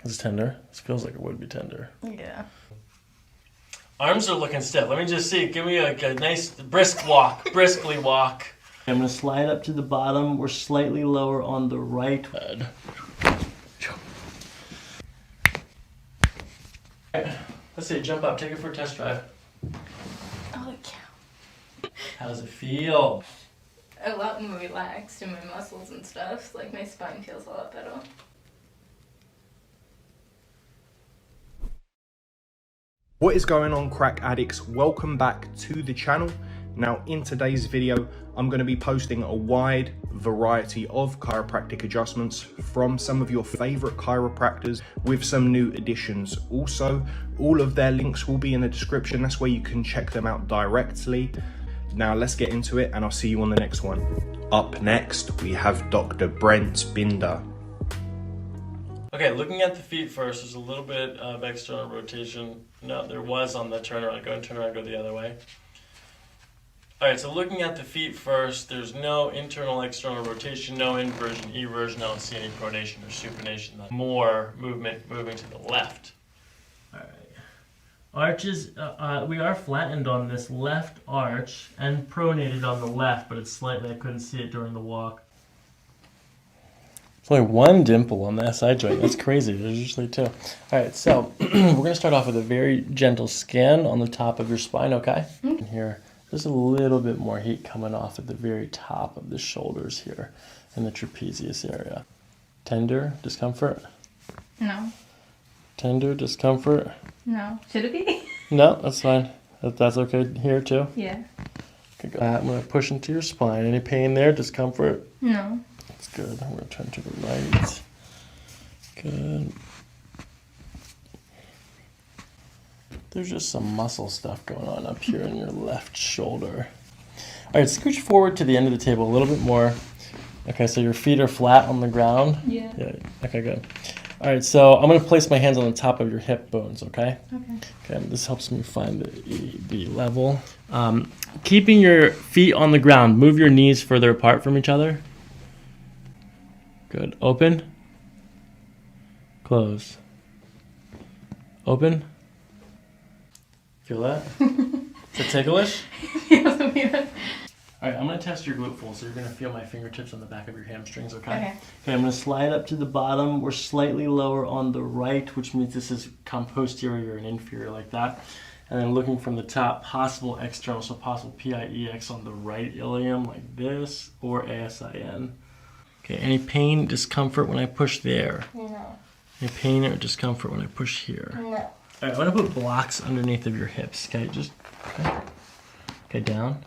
It's tender. This feels like it would be tender. Yeah. Arms are looking stiff. Let me just see. Give me a nice brisk walk. Briskly walk. I'm going to slide up to the bottom. We're slightly lower on the right. Good. Let's see. Jump up. Take it for a test drive. Holy cow. How does it feel? A lot more relaxed in my muscles and stuff. Like my spine feels a lot better. What is going on, crack addicts? Welcome back to the channel. Now in today's video, I'm going to be posting a wide variety of chiropractic adjustments from some of your favorite chiropractors with some new additions. Also, all of their links will be in the description. That's where you can check them out directly. Now let's get into it and I'll see you on the next one. Up next, we have Dr. Brent Binder. Okay, looking at the feet first, there's a little bit of external rotation. No, there was on the turnaround. Go and turn around, go the other way. All right, so looking at the feet first, there's no internal, external rotation, no inversion, eversion. I don't see any pronation or supination. More movement moving to the left. All right. Arches, we are flattened on this left arch and pronated on the left, but it's slightly, I couldn't see it during the walk. There's only one dimple on that side joint. That's crazy. There's usually two. All right, so we're going to start off with a very gentle scan on the top of your spine, okay? Mm-hmm. Here, there's a little bit more heat coming off at the very top of the shoulders here in the trapezius area. Tender, discomfort? No. Tender, discomfort? No. Should it be? No, that's fine. That's okay here too? Yeah. Okay, go. I'm going to push into your spine. Any pain there, discomfort? No. That's good. I'm going to turn to the right. Good. There's just some muscle stuff going on up here in your left shoulder. All right, scooch forward to the end of the table a little bit more. Okay, so your feet are flat on the ground? Yeah. Okay, good. All right, so I'm going to place my hands on the top of your hip bones, okay? Okay, this helps me find the level. Keeping your feet on the ground, move your knees further apart from each other. Good. Open. Close. Open. Feel that? Is it ticklish? All right, I'm going to test your glute full, so you're going to feel my fingertips on the back of your hamstrings, okay? Okay, I'm going to slide up to the bottom. We're slightly lower on the right, which means this is come posterior and inferior like that. And then looking from the top, possible external, so possible PIEX on the right ilium like this, or ASIN. Okay, any pain, discomfort when I push there? No. Any pain or discomfort when I push here? No. All right, I'm going to put blocks underneath of your hips, okay? Okay, down.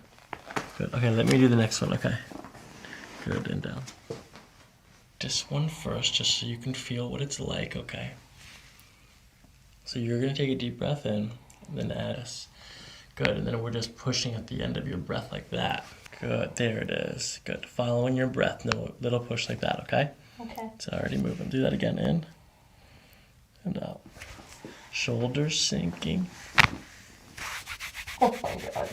Good. Okay, let me do the next one, okay? Good, and down. This one first, just so you can feel what it's like, okay? So you're going to take a deep breath in, and then add us. Good, and then we're just pushing at the end of your breath like that. Good, there it is. Good, following your breath, little push like that, okay? Okay. It's already moving. Do that again, in and out. Shoulders sinking. Oh my God.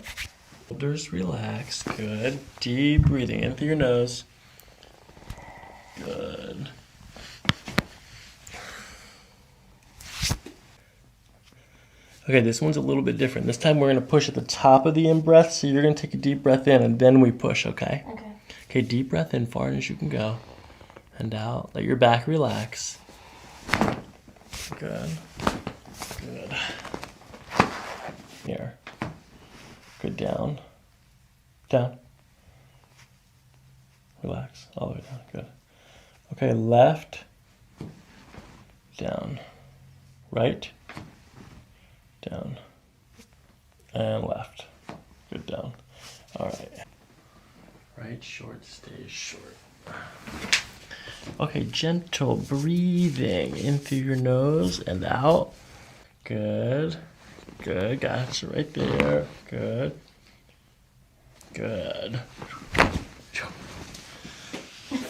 Shoulders relax. Good. Deep breathing in through your nose. Good. Okay, this one's a little bit different. This time we're going to push at the top of the in-breath, so you're going to take a deep breath in, and then we push, okay? Okay. Okay, deep breath in, far as you can go. And out. Let your back relax. Good. Good. Here. Good, down. Down. Relax, all the way down, good. Okay, left. Down. Right. Down. And left. Good, down. All right. Right short stays short. Okay, gentle breathing in through your nose and out. Good. Good, gotcha right there. Good. Good.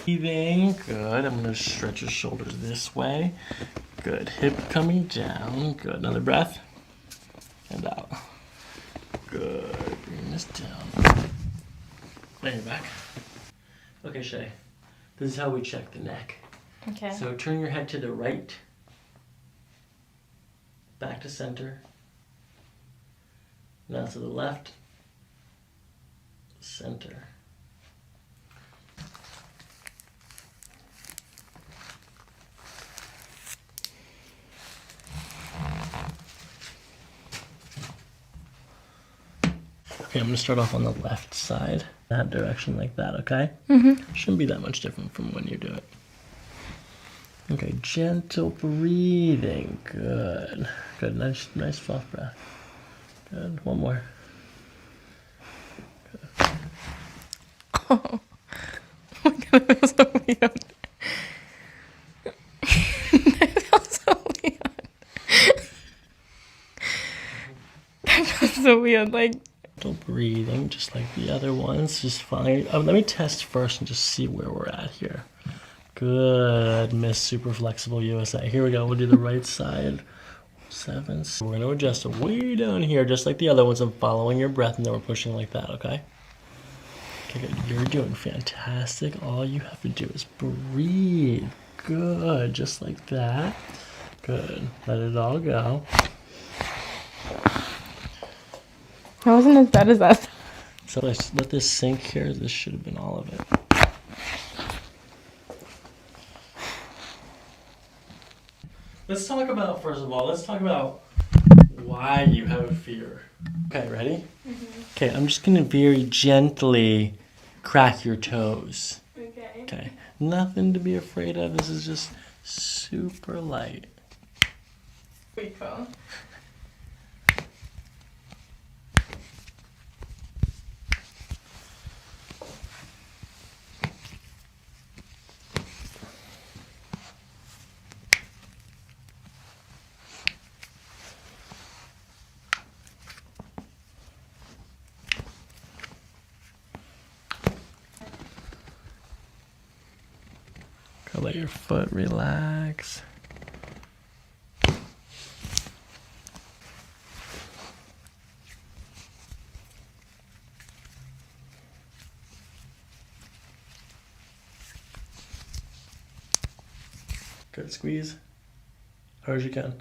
Breathing. Good. I'm going to stretch your shoulders this way. Good. Hip coming down. Good. Another breath. And out. Good. Bring this down. Lay your back. Okay, Shay. This is how we check the neck. Okay. So turn your head to the right, back to center, now to the left, center. Okay, I'm going to start off on the left side, that direction like that, okay? Shouldn't be that much different from when you do it. Okay, gentle breathing. Good. Good. Nice soft breath. Good. One more. Good. Oh my god, that feels so weird. That feels so weird. That feels so weird. Like, Gentle breathing, just like the other ones. Just fine. Let me test first and just see where we're at here. Good, Miss Super Flexible USA. Here we go. We'll do the right side. 7. So we're going to adjust it way down here, just like the other ones. I'm following your breath, and then we're pushing like that, okay? Okay, good. You're doing fantastic. All you have to do is breathe. Good, just like that. Good. Let it all go. that wasn't as bad as that. So let's let this sink here. This should have been all of it. Let's talk about, first of all, let's talk about why you have a fear. Okay, ready? Okay, I'm just gonna very gently crack your toes. Okay. Okay, nothing to be afraid of. This is just super light. Pretty cool. Go let your foot relax. Good, squeeze. Hard as you can.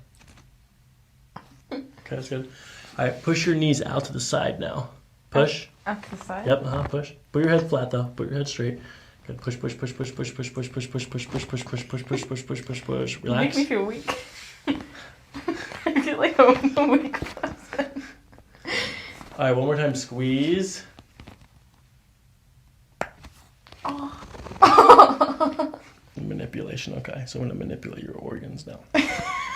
Okay, that's good. All right, push your knees out to the side now. Push. Out to the side? Yep, push. Put your head flat though. Put your head straight. Good. Push, push, push, push, push, push, push, push, push, push, push, push, push, push, push, push, push, push, push. You make Relax. me feel weak. I feel like I'm a weak person. All right, one more time. Squeeze. Manipulation. Okay, so I'm gonna manipulate your organs now.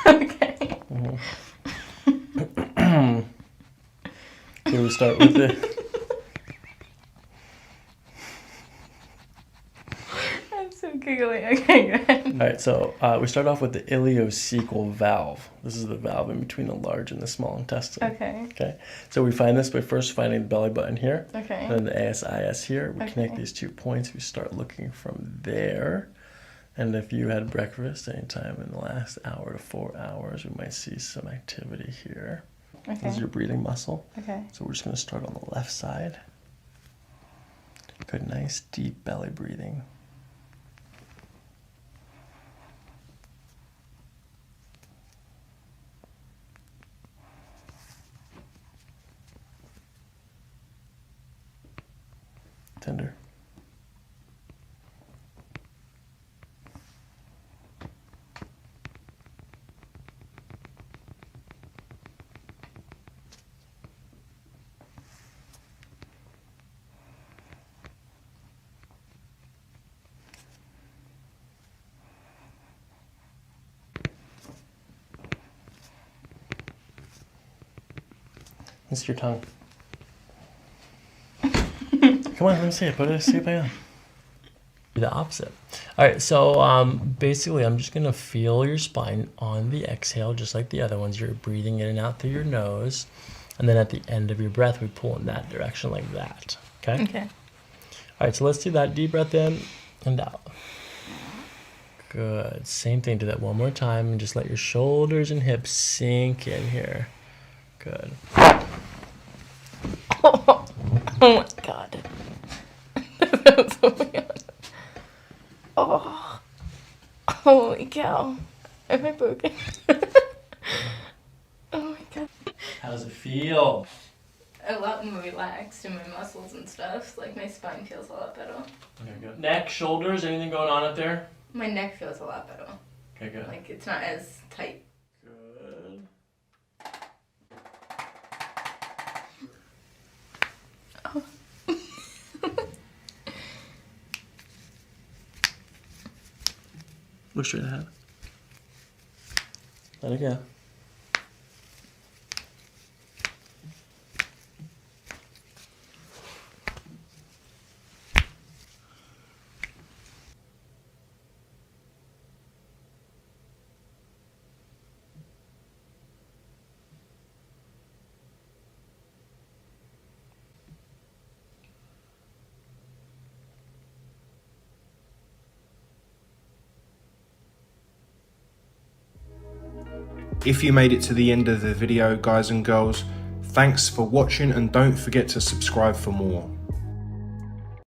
Okay. Here we start with the. I'm so giggly. Okay, go ahead. All right, so we start off with the ileocecal valve. This is the valve in between the large and the small intestine. Okay. Okay, so we find this by first finding the belly button here, Okay. and then the ASIS here. We connect Okay. these 2 points. We start looking from there. And if you had breakfast anytime in the last hour to 4 hours, we might see some activity here. This is Okay. your breathing muscle. Okay. So we're just going to start on the left side. Good, nice, deep belly breathing. Tender. It's your tongue. Come on, let me see it. Put it, see it back on. The opposite. All right, so basically I'm just gonna feel your spine on the exhale, just like the other ones. You're breathing in and out through your nose. And then at the end of your breath, we pull in that direction like that, okay? Okay. All right, so let's do that. Deep breath in and out. Good, same thing, do that one more time and just let your shoulders and hips sink in here. Good. Oh my god. That feels so weird. Oh. Holy cow. Am I broken? Oh my god. How does it feel? A lot more relaxed in my muscles and stuff. Like my spine feels a lot better. Okay, good. Neck, shoulders, anything going on up there? My neck feels a lot better. Okay, good. Like it's not as tight. Good. Look straight ahead. Let it go. If you made it to the end of the video, guys and girls, thanks for watching and don't forget to subscribe for more.